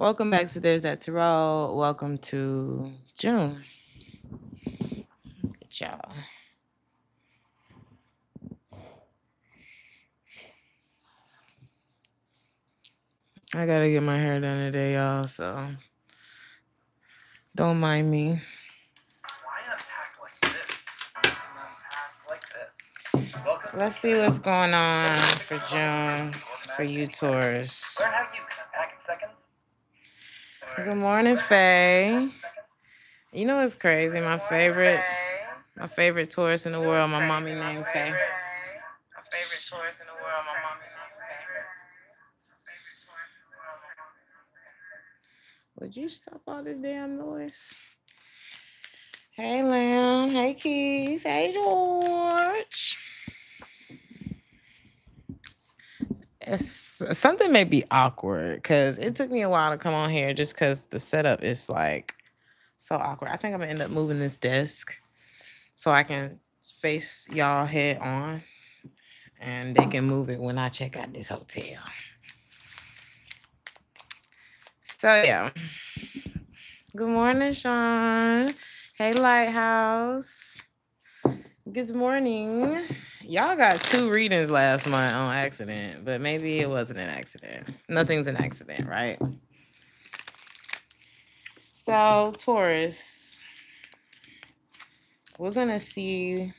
Welcome back to Theresthattarot. Welcome to June. Good y'all. I gotta get my hair done today, y'all, so don't mind me. Why unpack like this? Unpack like this. Welcome Let's to see what's Taurus. going on for June for you, Taurus. Learn how you can unpack in seconds. Good morning, Faye. You know what's crazy? My favorite Taurus in the world, my mommy named Faye. My favorite Taurus in the world, my mommy named Faye. Would you stop all this damn noise? Hey, Lamb. Hey, Keys. Hey, George. Something may be awkward because it took me a while to come on here just because the setup is like so awkward. I think I'm gonna end up moving this desk so I can face y'all head on and they can move it when I check out this hotel. So, yeah. Good morning, Sean. Hey, Lighthouse. Good morning. Y'all got two readings last month on accident, but maybe it wasn't an accident. Nothing's an accident, right? So, Taurus, we're going to see,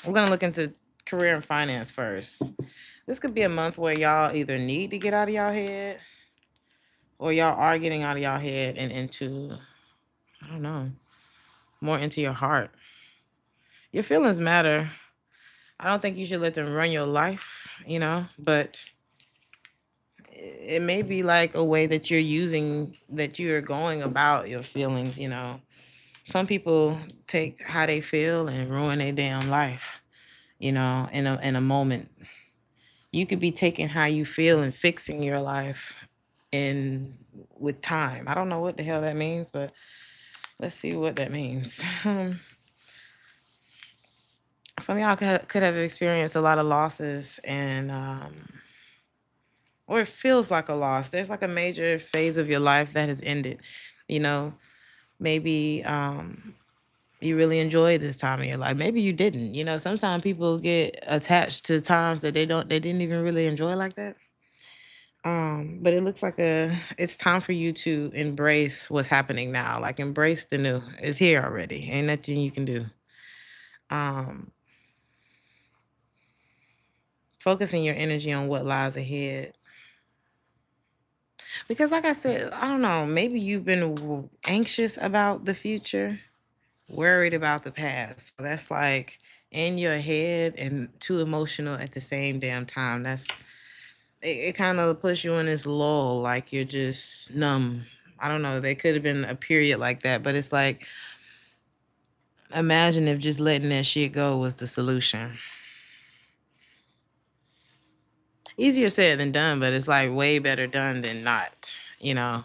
we're going to look into career and finance first. This could be a month where y'all either need to get out of y'all head or y'all are getting out of y'all head and into, I don't know, more into your heart. Your feelings matter. I don't think you should let them run your life, but it may be like a way that you're going about your feelings. Some people take how they feel and ruin their damn life, in a moment. You could be taking how you feel and fixing your life in with time. I don't know what the hell that means, but let's see what that means. Some of y'all could have experienced a lot of losses and or it feels like a loss. There's like a major phase of your life that has ended. You know, maybe you really enjoyed this time of your life. Maybe you didn't. Sometimes people get attached to times that they didn't even really enjoy like that. But it looks like it's time for you to embrace what's happening now. Like embrace the new. It's here already. Ain't nothing you can do. Um, Focusing your energy on what lies ahead. Because like I said, I don't know, maybe you've been anxious about the future, worried about the past. So that's like in your head and too emotional at the same damn time. It kind of puts you in this lull, like you're just numb. I don't know. There could have been a period like that, but it's like imagine if just letting that shit go was the solution. Easier said than done, but it's like way better done than not. You know,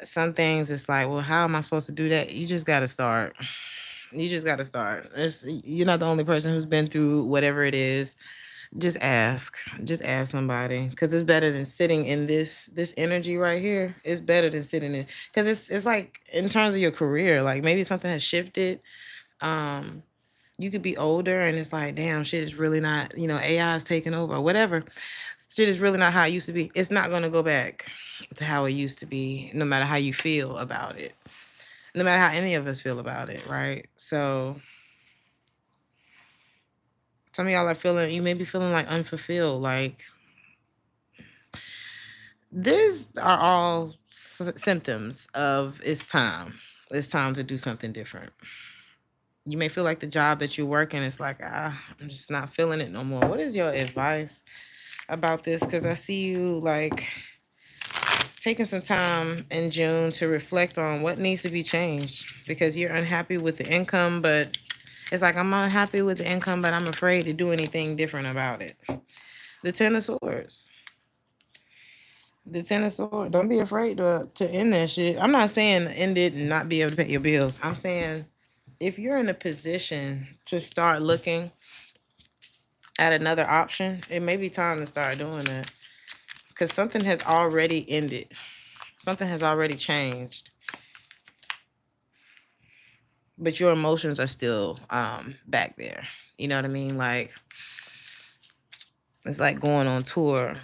some things it's like, well, how am I supposed to do that? You just got to start. You just got to start. You're not the only person who's been through whatever it is. Just ask. Just ask somebody, because it's better than sitting in this energy right here. It's better than sitting in, because it's like in terms of your career, like maybe something has shifted. Um, you could be older and it's like, damn, shit is really not. AI is taking over or whatever. Shit is really not how it used to be. It's not gonna go back to how it used to be, no matter how you feel about it, no matter how any of us feel about it, right? So some of y'all are feeling, you may be feeling like unfulfilled. Like these are all symptoms of it's time. It's time to do something different. You may feel like the job that you're working is like, I'm just not feeling it no more. What is your advice about this? Because I see you like taking some time in June to reflect on what needs to be changed because you're unhappy with the income, but it's like I'm unhappy with the income, but I'm afraid to do anything different about it. The Ten of Swords. The Ten of Swords. Don't be afraid to end that shit. I'm not saying end it and not be able to pay your bills. I'm saying if you're in a position to start looking add another option, it may be time to start doing that because something has already ended. Something has already changed, but your emotions are still back there. You know what I mean? Like it's like going on tour.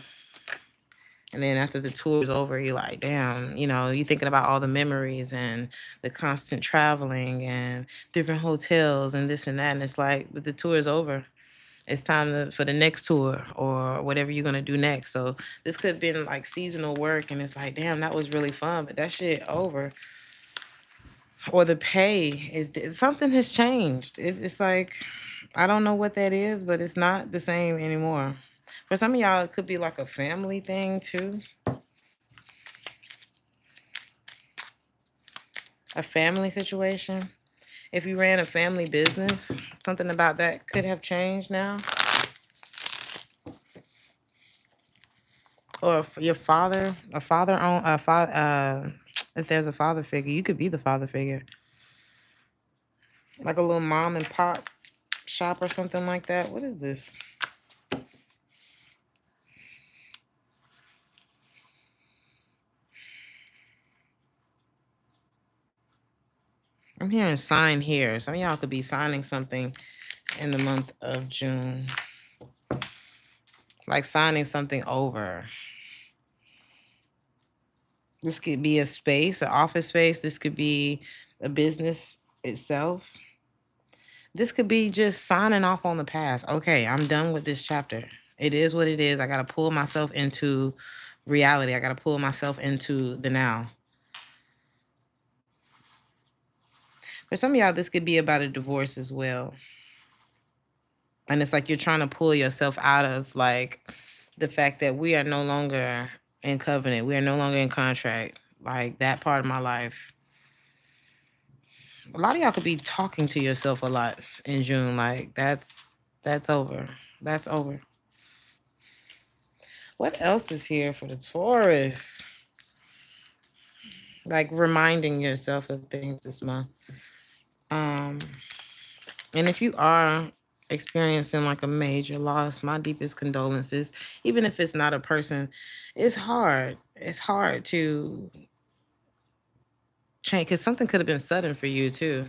And then after the tour is over, you're like, damn, you're thinking about all the memories and the constant traveling and different hotels and this and that. And it's like, but the tour is over. It's time for the next tour or whatever you're going to do next. So this could have been like seasonal work. And it's like, damn, that was really fun. But that shit over. Or the pay is something has changed. It's like, I don't know what that is, but it's not the same anymore. For some of y'all, it could be like a family thing too. A family situation. If you ran a family business, something about that could have changed now. Or if your father, if there's a father figure, you could be the father figure, like a little mom and pop shop or something like that. What is this? I'm hearing sign here. Some of y'all could be signing something in the month of June, like signing something over. This could be a space, an office space. This could be a business itself. This could be just signing off on the past. Okay, I'm done with this chapter. It is what it is. I got to pull myself into reality. I got to pull myself into the now. For some of y'all, this could be about a divorce as well. And it's like you're trying to pull yourself out of like the fact that we are no longer in covenant. We are no longer in contract. Like that part of my life. A lot of y'all could be talking to yourself a lot in June. Like that's over. That's over. What else is here for the Taurus? Like reminding yourself of things this month. Um, and if you are experiencing like a major loss, my deepest condolences. Even if it's not a person, it's hard. It's hard to change because something could have been sudden for you too.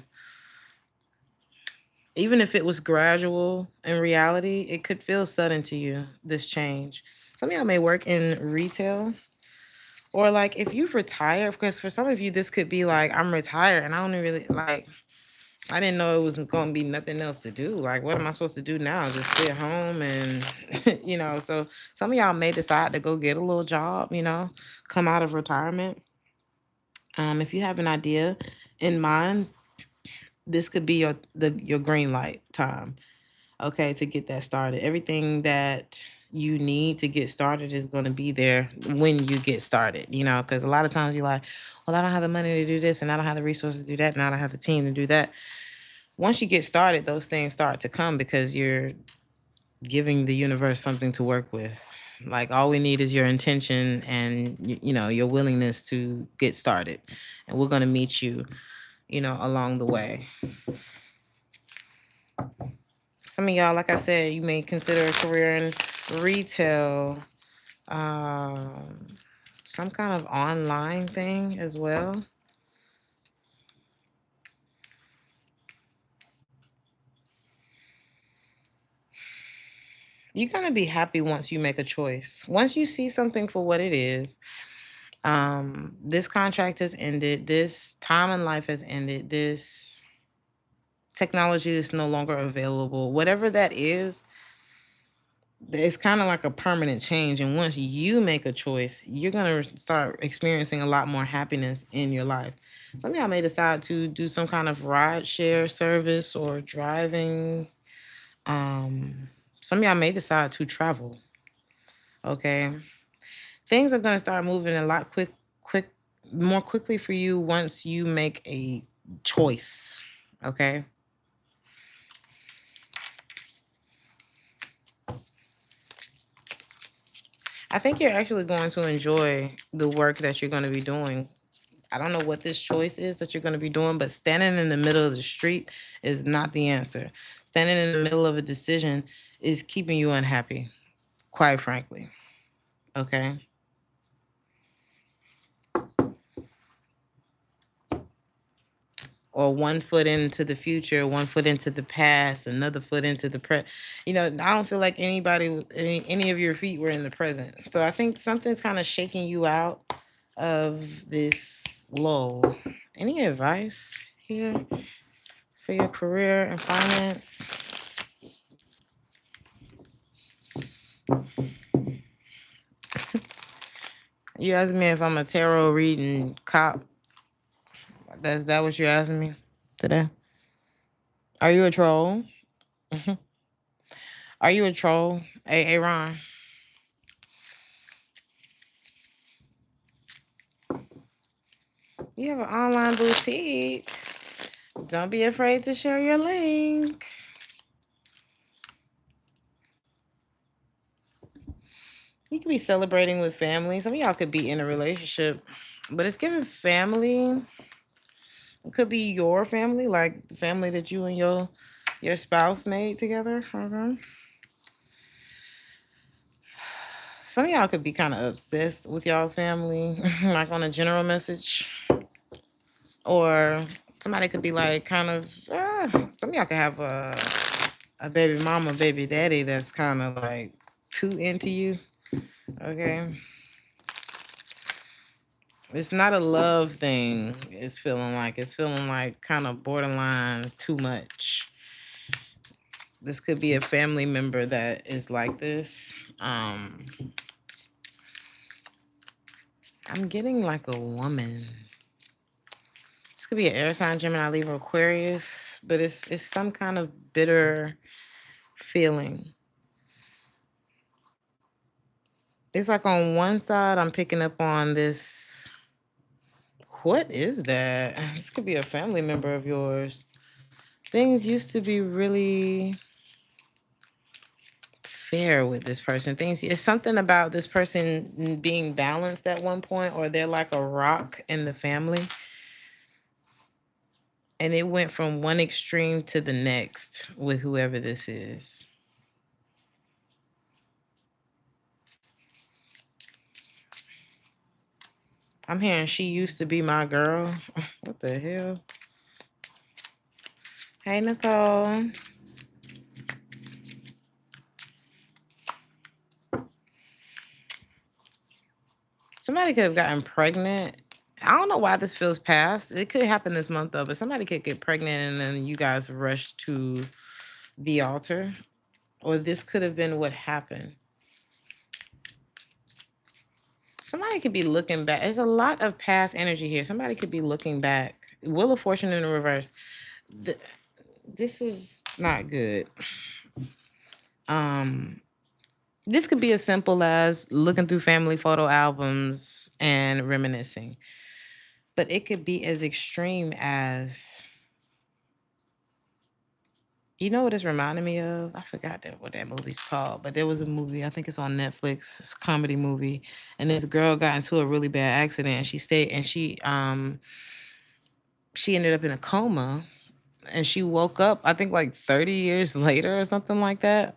Even if it was gradual in reality, it could feel sudden to you, this change. Some of y'all may work in retail. Or like if you've retired, because for some of you, this could be like, I'm retired and I don't really like, I didn't know it was going to be nothing else to do. Like, what am I supposed to do now? Just sit home and, so some of y'all may decide to go get a little job, come out of retirement. If you have an idea in mind, this could be your green light time, okay, to get that started. Everything that you need to get started is going to be there when you get started, because a lot of times you're like, well, I don't have the money to do this and I don't have the resources to do that and I don't have the team to do that. Once you get started, those things start to come because you're giving the universe something to work with. Like all we need is your intention and your willingness to get started, and we're going to meet you along the way. Some of y'all, like I said, you may consider a career in retail, um, some kind of online thing as well. You're going to be happy once you make a choice. Once you see something for what it is, this contract has ended, this time in life has ended, this technology is no longer available. Whatever that is, it's kind of like a permanent change. And once you make a choice, you're going to start experiencing a lot more happiness in your life. Some of y'all may decide to do some kind of ride share service or driving. Some of y'all may decide to travel. Okay. Things are going to start moving a lot more quickly for you once you make a choice. Okay. I think you're actually going to enjoy the work that you're going to be doing I don't know what this choice is that you're going to be doing, but standing in the middle of the street is not the answer. Standing in the middle of a decision is keeping you unhappy, quite frankly. Okay. Or one foot into the future, one foot into the past, another foot into the present. I don't feel like any of your feet were in the present. So I think something's kind of shaking you out of this lull. Any advice here for your career and finance? You asking me if I'm a tarot reading cop? That's that what you're asking me today? Are you a troll? Are you a troll? Hey, Ron. You have an online boutique. Don't be afraid to share your link. You could be celebrating with family. Some of y'all could be in a relationship, but it's giving family. It could be your family, like the family that you and your spouse made together. Okay. Some of y'all could be kind of obsessed with y'all's family, like on a general message, or somebody could be like kind of. Some of y'all could have a baby mama, baby daddy that's kind of like too into you. Okay. It's not a love thing. It's feeling like kind of borderline too much. This could be a family member that is like this. I'm getting like a woman. This could be an air sign, Gemini, Libra, Aquarius, but it's some kind of bitter feeling. It's like on one side I'm picking up on this. What is that? This could be a family member of yours. Things used to be really fair with this person. Things It's something about this person being balanced at one point, or they're like a rock in the family, and it went from one extreme to the next with whoever this is. I'm hearing she used to be my girl. What the hell? Hey, Nicole. Somebody could have gotten pregnant. I don't know why this feels past. It could happen this month though, but somebody could get pregnant and then you guys rush to the altar. Or this could have been what happened. Somebody could be looking back. There's a lot of past energy here. Somebody could be looking back. Wheel of Fortune in the reverse. This is not good. Um, this could be as simple as looking through family photo albums and reminiscing, but it could be as extreme as, you know what it's reminding me of? I forgot what that movie's called, but there was a movie, I think it's on Netflix, it's a comedy movie, and this girl got into a really bad accident and she ended up in a coma, and she woke up I think like 30 years later or something like that.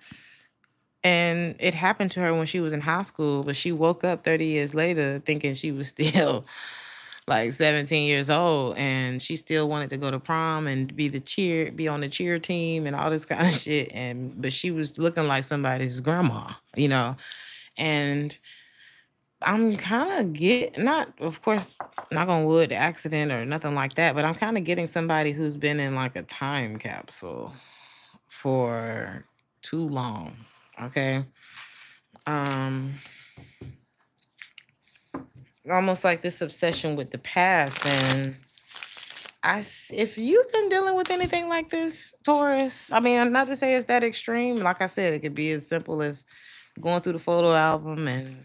And it happened to her when she was in high school, but she woke up 30 years later thinking she was still like 17 years old, and she still wanted to go to prom and be on the cheer team and all this kind of shit. But she was looking like somebody's grandma. And I'm kind of not, of course, not on wood, accident or nothing like that, but I'm kind of getting somebody who's been in like a time capsule for too long. Okay. Um, Almost like this obsession with the past. And if you've been dealing with anything like this, Taurus, I mean, not to say it's that extreme. Like I said, it could be as simple as going through the photo album and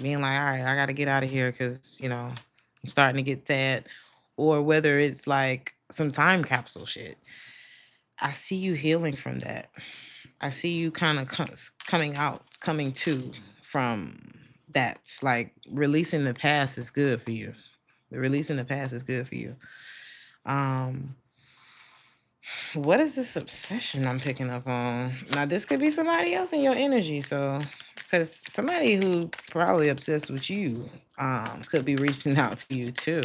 being like, all right, I got to get out of here because, I'm starting to get sad. Or whether it's like some time capsule shit. I see you healing from that. I see you kind of coming to from that. Like releasing the past is good for you. The releasing the past is good for you. Um, what is this obsession I'm picking up on? Now, this could be somebody else in your energy. So, because somebody who probably obsessed with you could be reaching out to you too.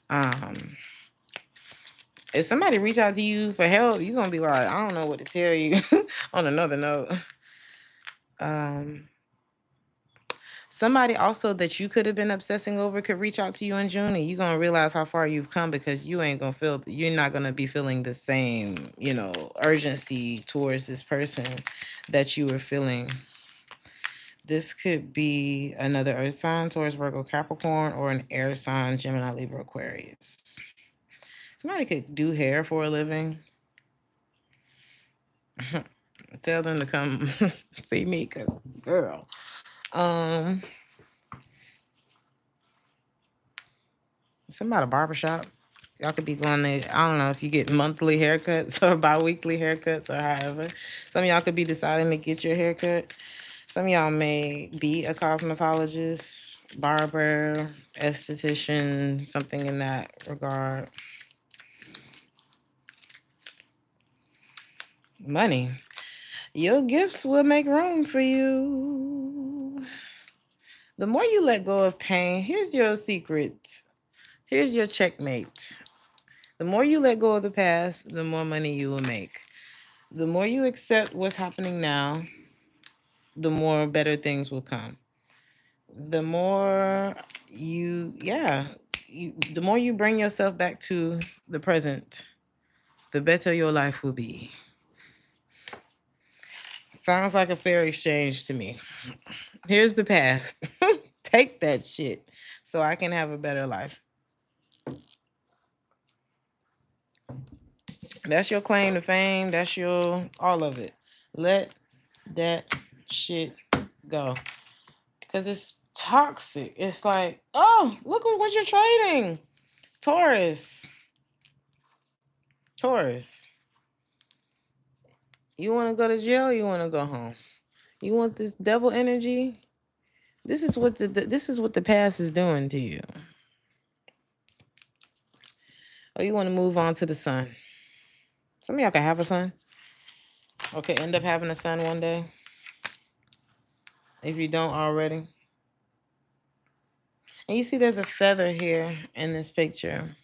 Um, if somebody reach out to you for help, you're gonna be like, I don't know what to tell you. On another note, um, somebody also that you could have been obsessing over could reach out to you in June, and you're gonna realize how far you've come because you ain't gonna feel, you're not gonna be feeling the same, urgency towards this person that you were feeling. This could be another earth sign, Taurus, Virgo, Capricorn, or an air sign, Gemini, Libra, Aquarius. Somebody could do hair for a living. Tell them to come see me, cause girl. Um, somebody barbershop. Y'all could be going to, I don't know if you get monthly haircuts or bi-weekly haircuts or however. Some of y'all could be deciding to get your haircut. Some of y'all may be a cosmetologist, barber, esthetician, something in that regard. Money. Your gifts will make room for you. The more you let go of pain, here's your secret. Here's your checkmate. The more you let go of the past, the more money you will make. The more you accept what's happening now, the more better things will come. The more the more you bring yourself back to the present, the better your life will be. Sounds like a fair exchange to me. Here's the past. Take that shit so I can have a better life. That's your claim to fame. That's your all of it. Let that shit go. Because it's toxic. It's like, oh, look at what you're trading. Taurus. Taurus. You want to go to jail? You want to go home? You want this devil energy? This is what the past is doing to you. Or you want to move on to the sun? Some of y'all can have a son, or could end up having a son one day if you don't already. And you see, there's a feather here in this picture.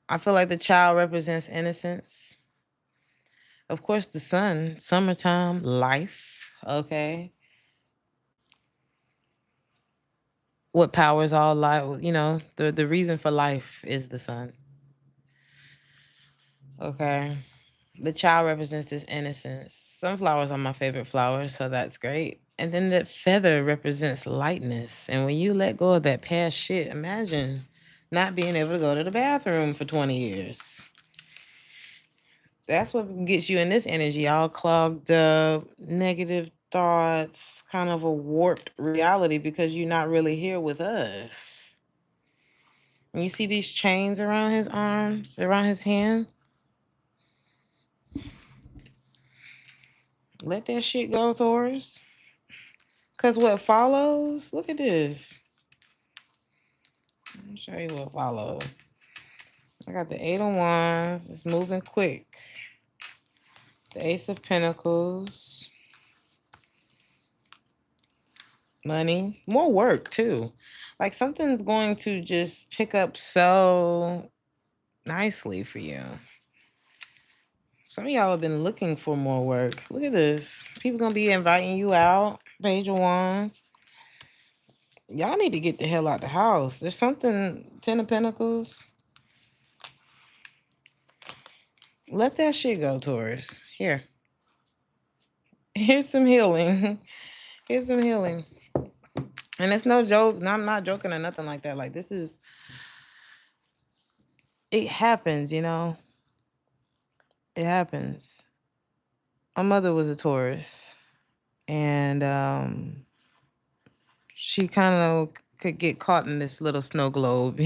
I feel like the child represents innocence. Of course, the sun, summertime, life. Okay, what powers all life? The reason for life is the sun. Okay. The child represents this innocence. Sunflowers are my favorite flowers, so that's great. And then that feather represents lightness. And when you let go of that past shit, imagine not being able to go to the bathroom for 20 years. That's what gets you in this energy, all clogged up, negative thoughts, kind of a warped reality because you're not really here with us. And you see these chains around his arms, around his hands? Let that shit go, Taurus. Because what follows, look at this. Let me show you what follows. I got the Eight of Wands. It's moving quick. The Ace of Pentacles. Money. More work, too. Like something's going to just pick up so nicely for you. Some of y'all have been looking for more work. Look at this. People going to be inviting you out. Page of Wands. Y'all need to get the hell out the house. There's something, Ten of Pentacles. Let that shit go, Taurus. Here. Here's some healing. Here's some healing. And it's no joke. No, I'm not joking or nothing like that. Like, it happens, It happens. My mother was a Taurus. And she kind of could get caught in this little snow globe.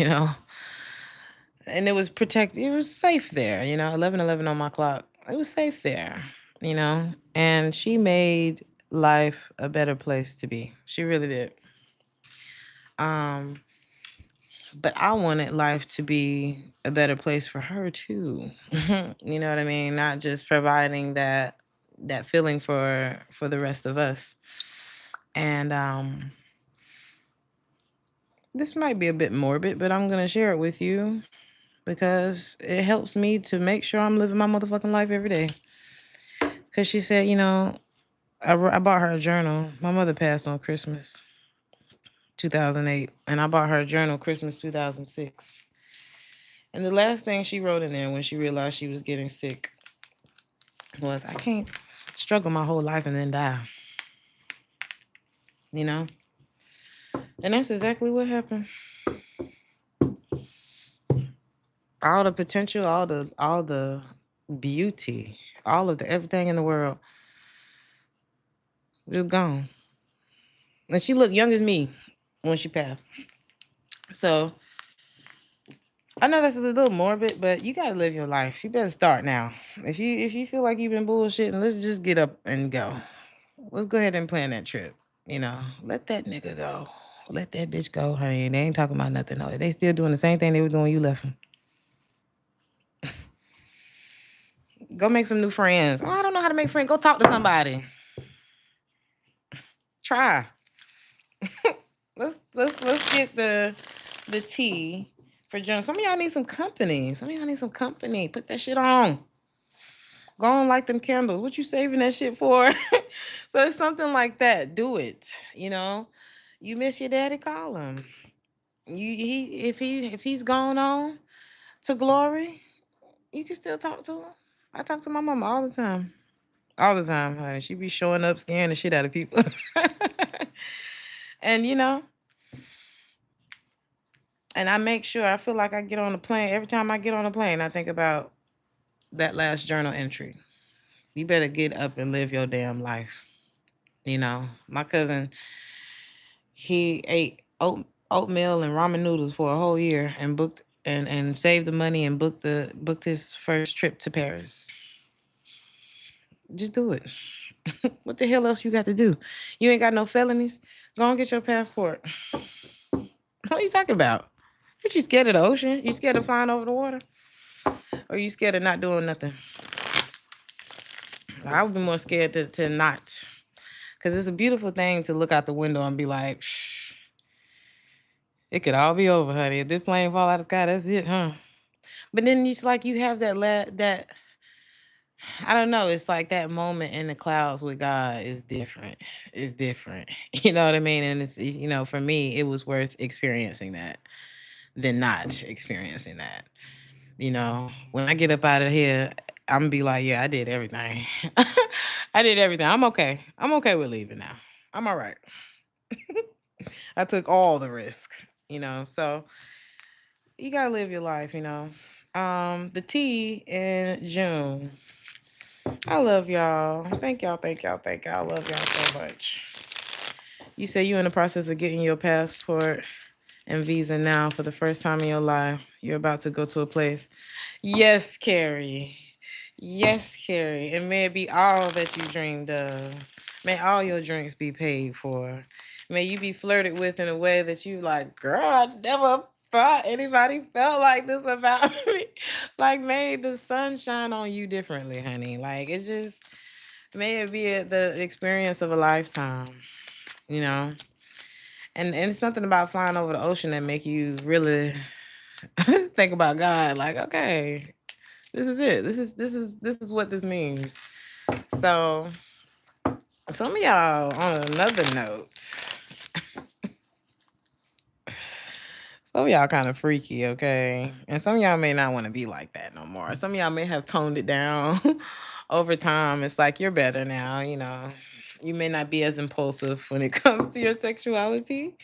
And it was protected. It was safe there, 11:11 on my clock. It was safe there. And she made life a better place to be. She really did. Um, But I wanted life to be a better place for her too. You know what I mean? Not just providing that feeling for the rest of us. And this might be a bit morbid, but I'm gonna share it with you because it helps me to make sure I'm living my motherfucking life every day. Cause she said, I bought her a journal. My mother passed on Christmas 2008, and I bought her a journal Christmas 2006. And the last thing she wrote in there when she realized she was getting sick was, I can't struggle my whole life and then die, you know? And that's exactly what happened. All the potential, all the beauty, all of the everything in the world is gone. And she looked young as me when she passed. So I know that's a little morbid, but you gotta live your life. You better start now. If you feel like you've been bullshitting, let's just get up and go. Let's go ahead and plan that trip. Let that nigga go. Let that bitch go, honey. They ain't talking about nothing. No, they still doing the same thing they were doing when you left them. Go make some new friends. Oh, I don't know how to make friends. Go talk to somebody. Try. Let's get the tea for June. Some of y'all need some company. Some of y'all need some company. Put that shit on. Go on, light them candles. What you saving that shit for? So it's something like that. Do it. You miss your daddy, call him. If he's gone on to glory, you can still talk to him. I talk to my mama all the time. All the time, honey. She be showing up, scaring the shit out of people. And and I make sure, I feel like I get on the plane. Every time I get on a plane, I think about that last journal entry. You better get up and live your damn life. My cousin, he ate oatmeal and ramen noodles for a whole year and booked and saved the money and booked his first trip to Paris. Just do it. What the hell else you got to do? You ain't got no felonies? Go and get your passport. What are you talking about? What, you scared of the ocean? You scared of flying over the water? Or you scared of not doing nothing? I would be more scared to not. Because it's a beautiful thing to look out the window and be like, shh, it could all be over, honey. If this plane fall out of the sky, that's it, huh? But then it's like you have that I don't know. It's like that moment in the clouds with God is different. It's different. You know what I mean? And for me, it was worth experiencing that than not experiencing that. When I get up out of here, I'm gonna be like, yeah, I did everything. I did everything. I'm okay. I'm okay with leaving now. I'm all right. I took all the risk, So you gotta live your life. The tea in June. I love y'all. Thank y'all, thank y'all, thank y'all. I love y'all so much. You say you in the process of getting your passport and visa now for the first time in your life. You're about to go to a place. Yes, Carrie. Yes, Carrie. And may it be all that you dreamed of. May all your drinks be paid for. May you be flirted with in a way that you like, girl, I never thought anybody felt like this about me. Like, may the sun shine on you differently, honey. Like, it's just, may it be the experience of a lifetime, you know? And it's something about flying over the ocean that make you really think about God. Like, okay, this is it. This is what this means. So some of y'all, on another note, some of y'all kind of freaky, okay? And some of y'all may not want to be like that no more. Some of y'all may have toned it down over time. It's like you're better now. You may not be as impulsive when it comes to your sexuality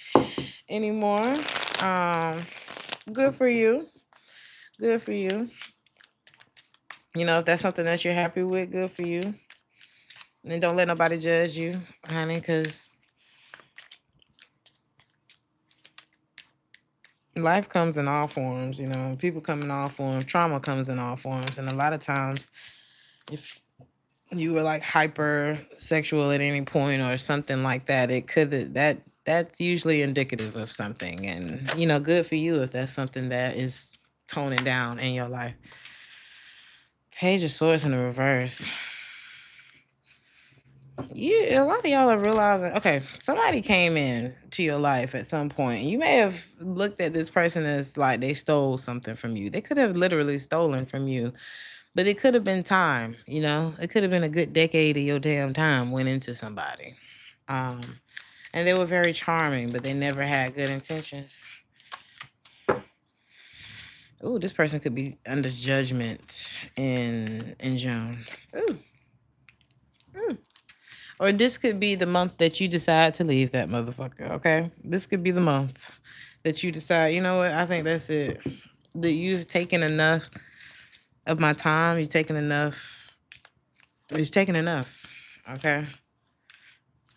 anymore. Um, Good for you. Good for you. If that's something that you're happy with, good for you. And don't let nobody judge you, honey, because life comes in all forms. People come in all forms. Trauma comes in all forms. And a lot of times, if you were like hyper sexual at any point or something like that, it could that that's usually indicative of something. And, good for you if that's something that is toning down in your life. Page of Swords in the reverse. A lot of y'all are realizing, okay, somebody came in to your life at some point. You may have looked at this person as like they stole something from you. They could have literally stolen from you, but it could have been time, It could have been a good decade of your damn time went into somebody. Um, and they were very charming, but they never had good intentions. Ooh, this person could be under judgment in June. Ooh. Or this could be the month that you decide to leave that motherfucker, okay? This could be the month that you decide, you know what, I think that's it. That you've taken enough of my time, you've taken enough, okay?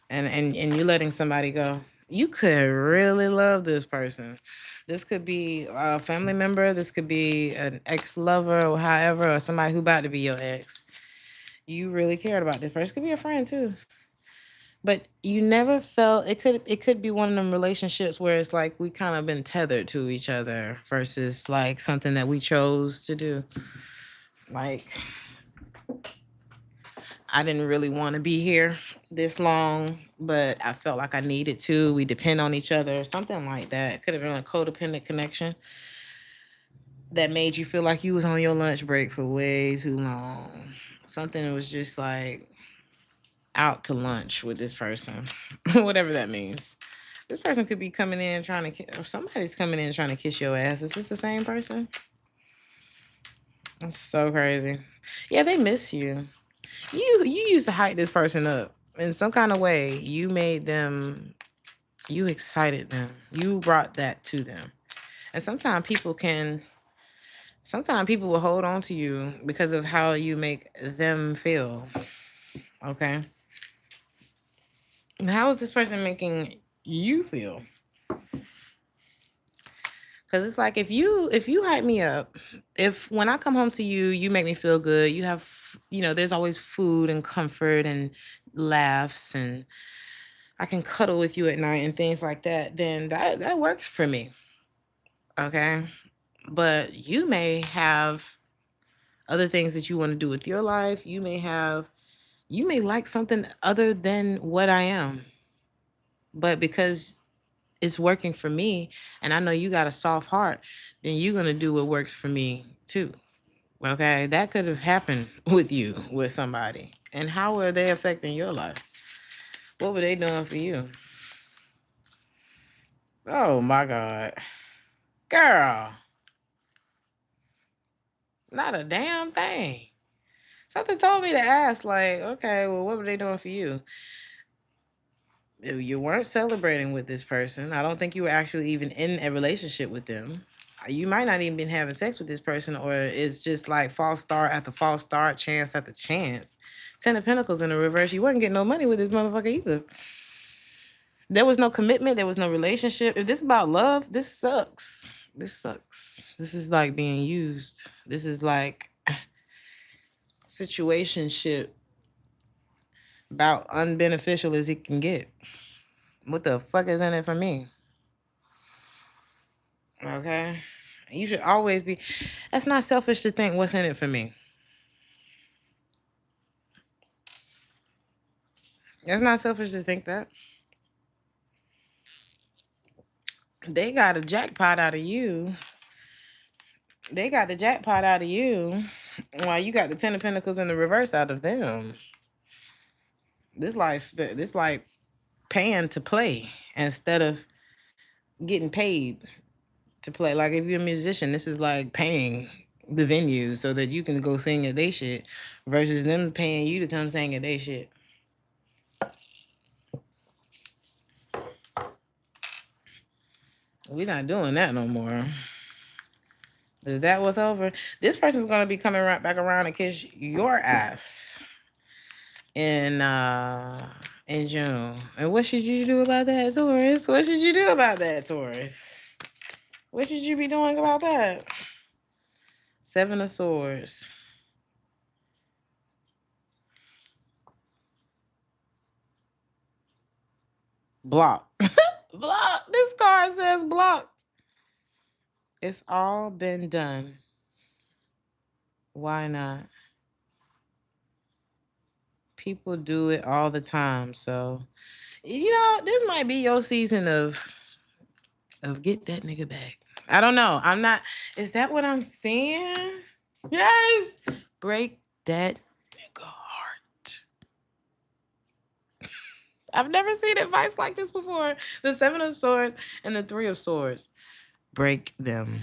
And you're letting somebody go. You could really love this person. This could be a family member, this could be an ex-lover or however, or somebody who about to be your ex. You really cared about this person. Could be a friend too. But you never felt it could be one of them relationships where it's like we kind of been tethered to each other versus like something that we chose to do. Like I didn't really want to be here this long, but I felt like I needed to. We depend on each other, something like that. It could have been a codependent connection that made you feel like you was on your lunch break for way too long. Something that was just like out to lunch with this person, whatever that means. This person could be coming in trying to, or somebody's coming in trying to kiss your ass. Is this the same person? That's so crazy. Yeah, they miss you. You used to hype this person up in some kind of way. You made them, you excited them. You brought that to them. And sometimes people will hold on to you because of how you make them feel. Okay. And how is this person making you feel? Cause it's like if you hype me up, if when I come home to you, you make me feel good. You have there's always food and comfort and laughs and I can cuddle with you at night and things like that, then that works for me. Okay. But you may have other things that you want to do with your life. You may like something other than what I am. But because it's working for me and I know you got a soft heart, then you're gonna do what works for me too. Okay, that could have happened with you, with somebody. And how are they affecting your life? What were they doing for you? Oh my God. Girl, not a damn thing. Something told me to ask, like, okay, well, what were they doing for you? You weren't celebrating with this person. I don't think you were actually even in a relationship with them. You might not even been having sex with this person, or it's just like false start after false start, chance after chance. Ten of Pentacles in the reverse. You wasn't getting no money with this motherfucker either. There was no commitment. There was no relationship. If this is about love, this sucks. This sucks. This is like being used. This is like situationship about unbeneficial as it can get. What the fuck is in it for me? Okay. You should always be. That's not selfish to think what's in it for me. That's not selfish to think that. They got a jackpot out of you. They got the jackpot out of you while you got the Ten of Pentacles in the reverse out of them. This like paying to play instead of getting paid to play. Like if you're a musician, this is like paying the venue so that you can go sing at they shit versus them paying you to come sing at they shit. We're not doing that no more. Is that what's over? This person's gonna be coming right back around and kiss your ass in in June. And what should you do about that, Taurus? What should you do about that, Taurus? What should you be doing about that? Seven of Swords. Block. Block. This card says blocked. It's all been done. Why not? People do it all the time. So, this might be your season of get that nigga back. I don't know. I'm not. Is that what I'm saying? Yes. Break that nigga heart. I've never seen advice like this before. The Seven of Swords and the Three of Swords. Break them.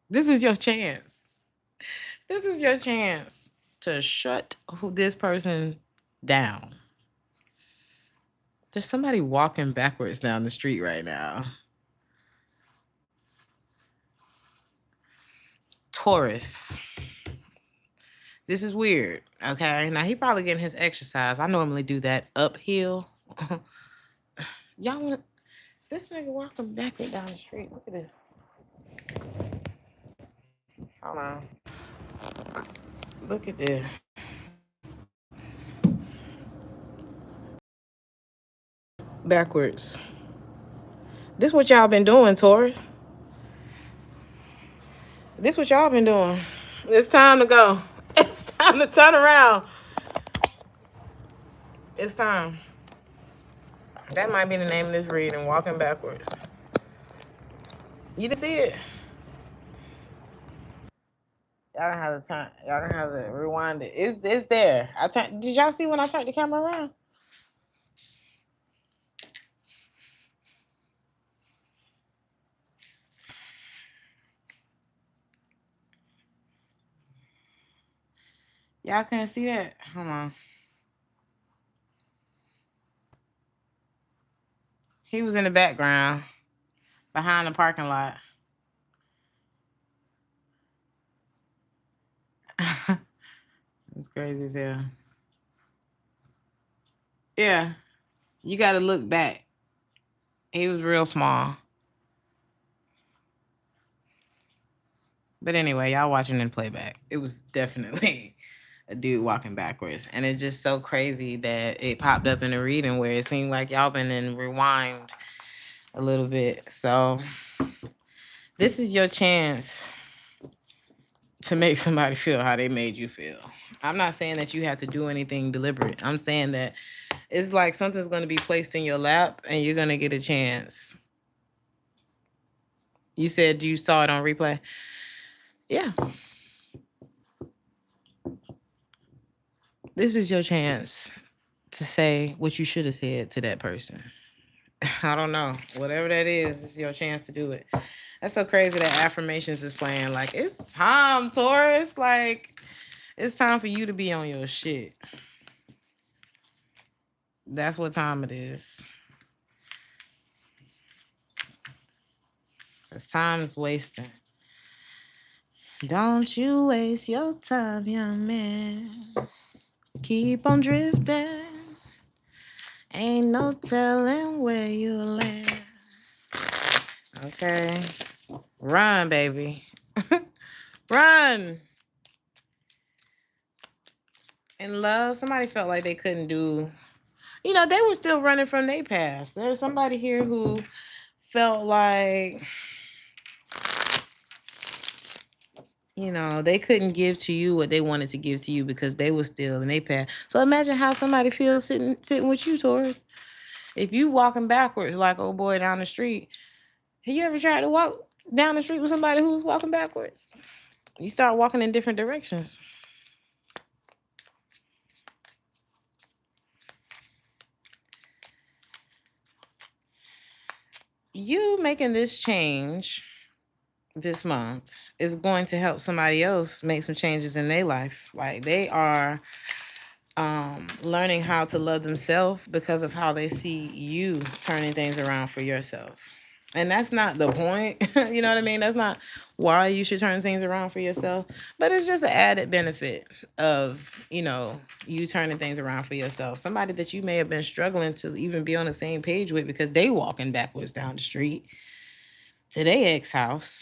This is your chance. This is your chance to shut this person down. There's somebody walking backwards down the street right now. Taurus. This is weird. Okay. Now he probably getting his exercise. I normally do that uphill. Y'all want this nigga walking backward down the street. Look at this. Hold on. Look at this. Backwards. This what y'all been doing, Taurus. This what y'all been doing. It's time to go. It's time to turn around. It's time. That might be the name of this reading, Walking Backwards. You didn't see it? Y'all gonna have to turn. Y'all gonna have to rewind it. It's there. Did y'all see when I turned the camera around? Y'all couldn't see that? Hold on. He was in the background, behind the parking lot. It's crazy as hell. Yeah, you got to look back. He was real small. But anyway, y'all watching in playback. It was definitely a dude walking backwards. And it's just so crazy that it popped up in a reading where it seemed like y'all been in rewind a little bit. So this is your chance to make somebody feel how they made you feel. I'm not saying that you have to do anything deliberate. I'm saying that it's like something's going to be placed in your lap and you're going to get a chance. You said you saw it on replay? Yeah. This is your chance to say what you should have said to that person. I don't know. Whatever that is, it's your chance to do it. That's so crazy that affirmations is playing. Like, it's time, Taurus. Like, it's time for you to be on your shit. That's what time it is. Because time is wasting. Don't you waste your time, young man. Keep on drifting. Ain't no telling where you'll land. Okay. Run, baby. Run. In love, somebody felt like they couldn't do, they were still running from their past. There's somebody here who felt like, they couldn't give to you what they wanted to give to you because they were still in their past. So imagine how somebody feels sitting with you, Taurus. If you walking backwards like old boy down the street, have you ever tried to walk down the street with somebody who's walking backwards? You start walking in different directions. You making this change this month is going to help somebody else make some changes in their life. Like they are learning how to love themselves because of how they see you turning things around for yourself. And that's not the point. You know what I mean? That's not why you should turn things around for yourself. But it's just an added benefit of, you turning things around for yourself. Somebody that you may have been struggling to even be on the same page with because they walking backwards down the street to their ex house.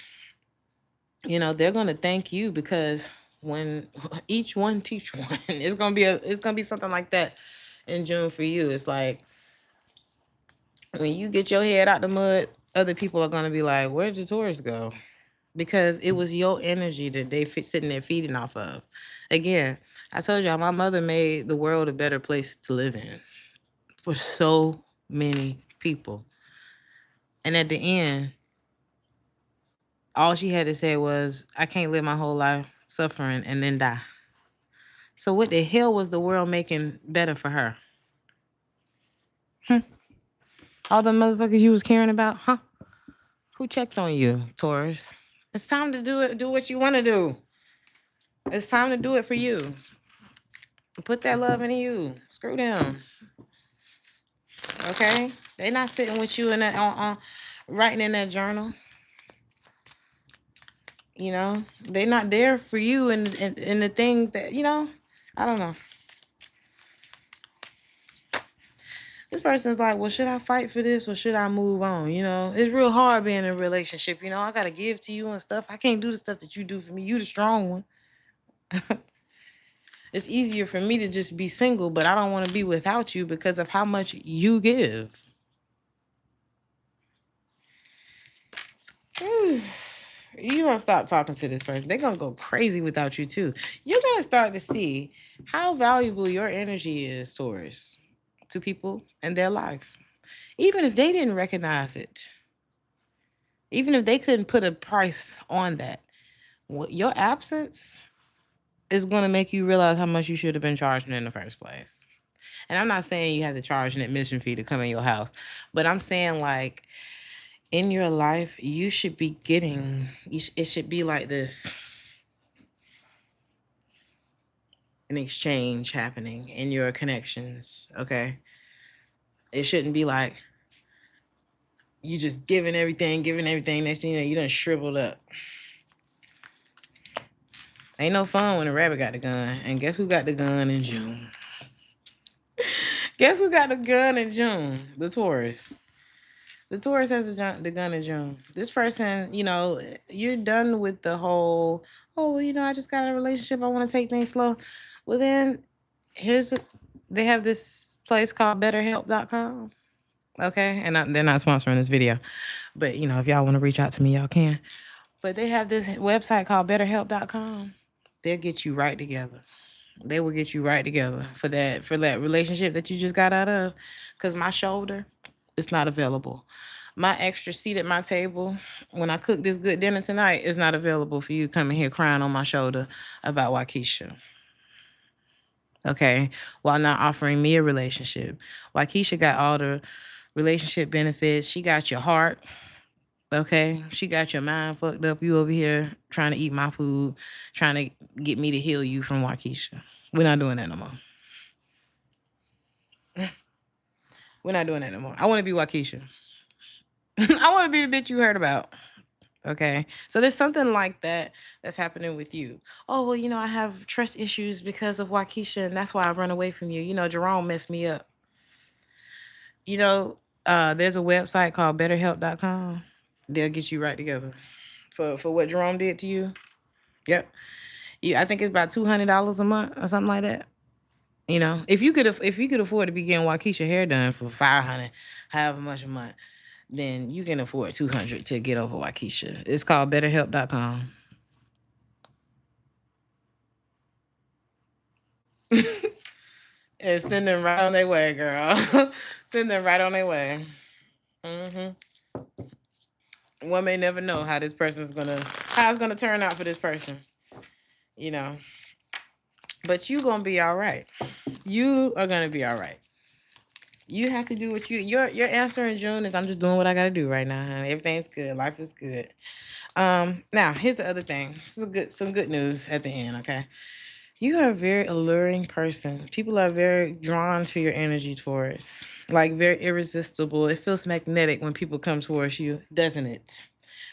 They're gonna thank you because when each one teach one, it's gonna be something like that in June for you. It's like When you get your head out the mud, other people are gonna be like, "Where'd the Taurus go?" Because it was your energy that they sitting there feeding off of. Again, I told y'all my mother made the world a better place to live in for so many people. And at the end, all she had to say was, I can't live my whole life suffering and then die. So what the hell was the world making better for her? Hmm? All the motherfuckers you was caring about, huh? Who checked on you, Taurus? It's time to do it. Do what you want to do. It's time to do it for you. Put that love in you. Screw them. Okay? They not sitting with you in that on writing in that journal. You know, they're not there for you and the things that I don't know. This person's like, well, should I fight for this or should I move on? It's real hard being in a relationship. I gotta give to you and stuff. I can't do the stuff that you do for me. You the strong one. It's easier for me to just be single, but I don't want to be without you because of how much you give. You're gonna stop talking to this person. They're gonna go crazy without you too. You're gonna start to see how valuable your energy is, Taurus, to people in their life. Even if they didn't recognize it, even if they couldn't put a price on that, your absence is gonna make you realize how much you should have been charging in the first place. And I'm not saying you have to charge an admission fee to come in your house, but I'm saying like in your life, you should be getting. It should be like this. An exchange happening in your connections, okay? It shouldn't be like you just giving everything. Next thing you know, you done shriveled up. Ain't no fun when the rabbit got the gun. And guess who got the gun in June? Guess who got the gun in June? The Taurus. The Taurus has the gun in June. This person, you're done with the whole, oh, I just got a relationship. I want to take things slow. Well, then they have this place called BetterHelp.com. Okay, and they're not sponsoring this video, but if y'all want to reach out to me, y'all can. But they have this website called BetterHelp.com. They'll get you right together. They will get you right together for that relationship that you just got out of. Cause my shoulder, it's not available. My extra seat at my table when I cook this good dinner tonight is not available for you to come in here crying on my shoulder about Waukesha. Okay, while not offering me a relationship. Waukesha got all the relationship benefits. She got your heart. Okay, she got your mind fucked up. You over here trying to eat my food, trying to get me to heal you from Waukesha. We're not doing that no more. We're not doing that no more. I want to be Waukesha. I want to be the bitch you heard about. Okay, so there's something like that that's happening with you. Oh well, I have trust issues because of Waukesha, and that's why I run away from you. Jerome messed me up. You know, there's a website called BetterHelp.com. They'll get you right together for what Jerome did to you. Yep. I think it's about $200 a month or something like that. If you could afford to be getting Waukesha hair done for 500, however much a month, then you can afford 200 to get over Waukesha. It's called BetterHelp.com. And send them right on their way, girl. Send them right on their way. One may never know how it's gonna turn out for this person. You know, but you gonna be all right. You are gonna be all right. You have to do what your answer in June is I'm just doing what I gotta do right now, honey. Everything's good. Life is good. Now here's the other thing. This is some good news at the end, okay? You are a very alluring person. People are very drawn to your energy, Taurus. Like very irresistible. It feels magnetic when people come towards you, doesn't it?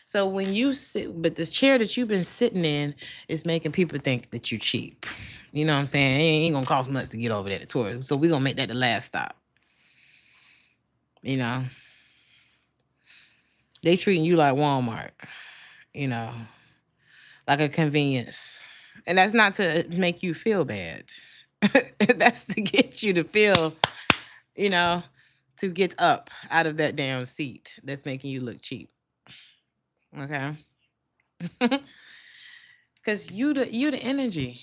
So when you sit, but this chair that you've been sitting in is making people think that you're cheap. You know what I'm saying? It ain't gonna cost much to get over there to Taurus. So we're gonna make that the last stop. You know, they treating you like Walmart, you know, like a convenience. And that's not to make you feel bad. That's to get you to feel, you know, to get up out of that damn seat that's making you look cheap. Okay. Because you the energy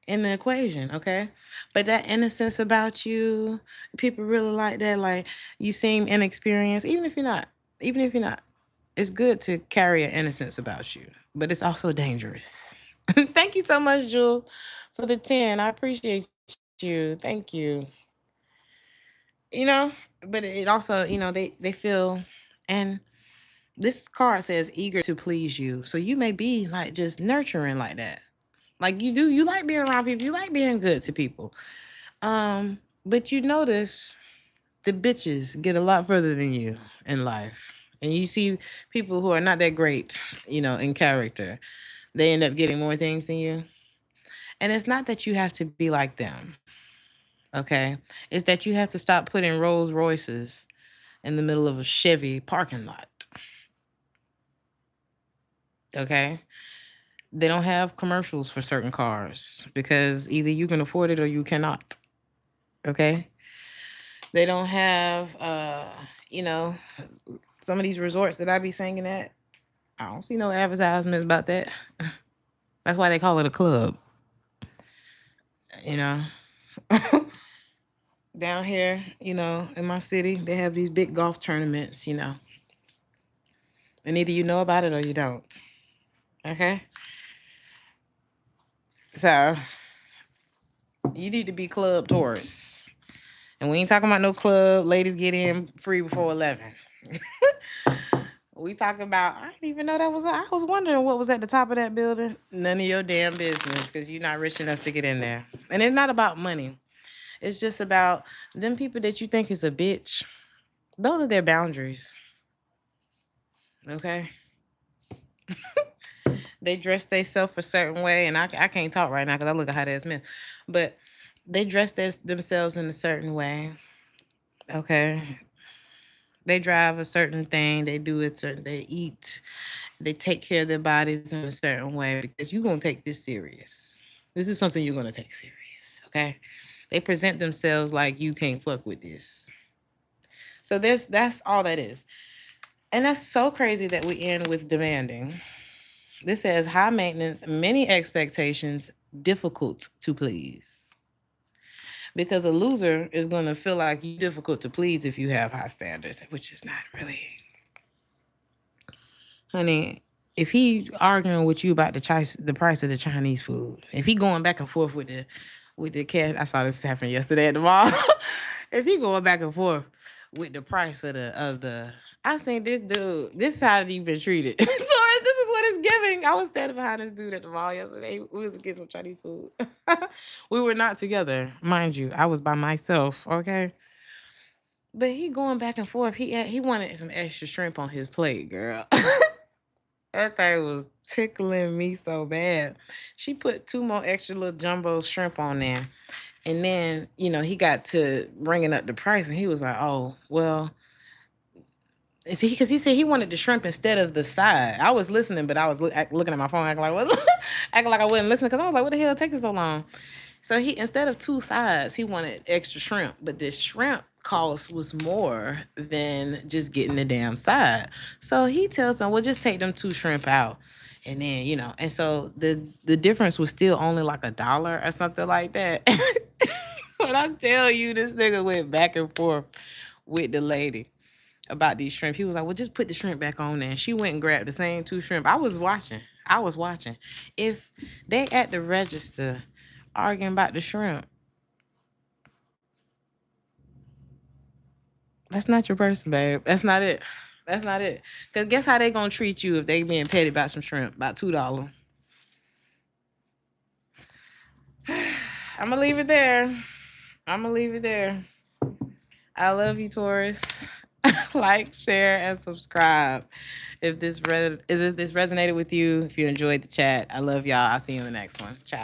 in the equation, okay? But that innocence about you, people really like that. Like you seem inexperienced, even if you're not. It's good to carry an innocence about you, but it's also dangerous. Thank you so much, Jewel, for the 10. I appreciate you. Thank you. You know, but it also, they feel, and this card says eager to please you. So you may be like just nurturing like that. Like you like being around people, you like being good to people. But you notice the bitches get a lot further than you in life. And you see people who are not that great, in character. They end up getting more things than you. And it's not that you have to be like them. Okay? It's that you have to stop putting Rolls Royces in the middle of a Chevy parking lot. Okay? They don't have commercials for certain cars because either you can afford it or you cannot. Okay? They don't have you know, some of these resorts that I be singing at. I don't see no advertisements about that. That's why they call it a club. You know. Down here, in my city, they have these big golf tournaments. And either you know about it or you don't. Okay? So you need to be club Taurus. And we ain't talking about no club. Ladies get in free before 11. We talking about, I didn't even know that was, I was wondering what was at the top of that building. None of your damn business because you're not rich enough to get in there. And it's not about money. It's just about them people that you think is a bitch. Those are their boundaries. Okay? They dress themselves a certain way. And I can't talk right now because I look a hot ass man. But they dress themselves in a certain way. Okay? They drive a certain thing. They do it certain. They eat. They take care of their bodies in a certain way because you're gonna take this serious. This is something you're gonna take serious. Okay? They present themselves like you can't fuck with this. So that's all that is. And that's so crazy that we end with demanding. This says high maintenance, many expectations, difficult to please. Because a loser is going to feel like you're difficult to please if you have high standards, which is not really. Honey, if he arguing with you about the price of the Chinese food, if he going back and forth with the cash, I saw this happen yesterday at the mall. If he going back and forth with the price of the, I seen this dude. This is how he been treated. So this is what it's giving. I was standing behind this dude at the mall yesterday. We was getting some Chinese food. We were not together, mind you. I was by myself. Okay. But he going back and forth. He wanted some extra shrimp on his plate, girl. That thing was tickling me so bad. She put two more extra little jumbo shrimp on there. And then, he got to bringing up the price and he was like, oh, well, see, because he said he wanted the shrimp instead of the side. I was listening, but I was looking at my phone, acting like, what? Acting like I wasn't listening because I was like, what the hell taking so long? So he, instead of two sides, he wanted extra shrimp, but the shrimp cost was more than just getting the damn side. So he tells them, well, just take them two shrimp out. And then, and so the difference was still only like $1 or something like that. When I tell you this nigga went back and forth with the lady about these shrimp. He was like, well, just put the shrimp back on there. And she went and grabbed the same two shrimp. I was watching. If they at the register arguing about the shrimp, that's not your person, babe. That's not it. That's not it. Because guess how they going to treat you if they being petty about some shrimp, about $2. I'm going to leave it there. I'm going to leave it there. I love you, Taurus. Like, share, and subscribe. If this resonated with you, if you enjoyed the chat, I love y'all. I'll see you in the next one. Ciao.